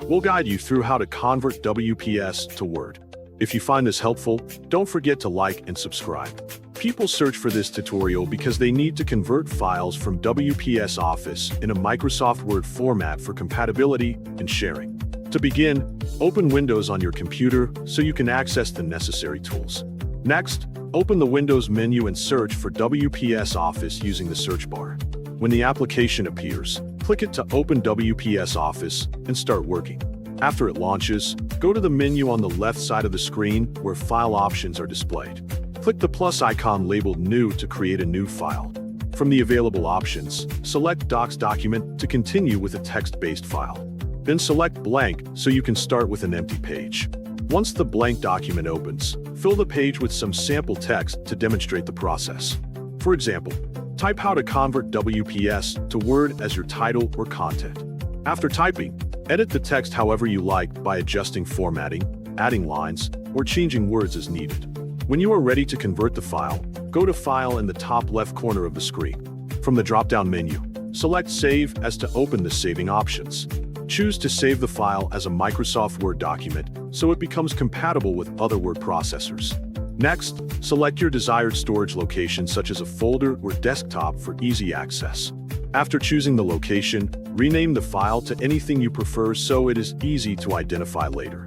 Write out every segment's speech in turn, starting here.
We'll guide you through how to convert WPS to Word. If you find this helpful, don't forget to like and subscribe. People search for this tutorial because they need to convert files from WPS Office in a Microsoft Word format for compatibility and sharing. To begin, open Windows on your computer so you can access the necessary tools. Next, open the Windows menu and search for WPS Office using the search bar. When the application appears, click it to open WPS Office and start working. After it launches, go to the menu on the left side of the screen where file options are displayed. Click the plus icon labeled New to create a new file. From the available options, select Docs document to continue with a text-based file. Then select Blank so you can start with an empty page. Once the blank document opens, fill the page with some sample text to demonstrate the process. For example, type how to convert WPS to Word as your title or content. After typing, edit the text however you like by adjusting formatting, adding lines, or changing words as needed. When you are ready to convert the file, go to File in the top left corner of the screen. From the drop-down menu, select Save as to open the saving options. Choose to save the file as a Microsoft Word document so it becomes compatible with other word processors. Next, select your desired storage location such as a folder or desktop for easy access. After choosing the location, rename the file to anything you prefer so it is easy to identify later.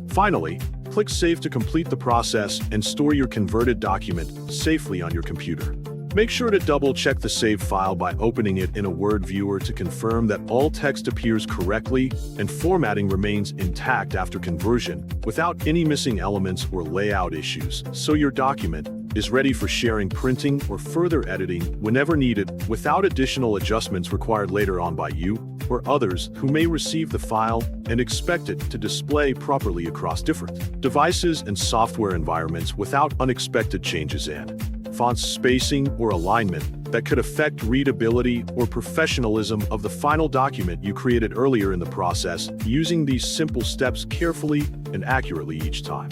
Finally, click Save to complete the process and store your converted document safely on your computer. Make sure to double-check the saved file by opening it in a Word viewer to confirm that all text appears correctly and formatting remains intact after conversion without any missing elements or layout issues, so your document is ready for sharing, printing, or further editing whenever needed without additional adjustments required later on by you or others who may receive the file and expect it to display properly across different devices and software environments without unexpected changes in font spacing or alignment that could affect readability or professionalism of the final document you created earlier in the process. Using these simple steps carefully and accurately each time.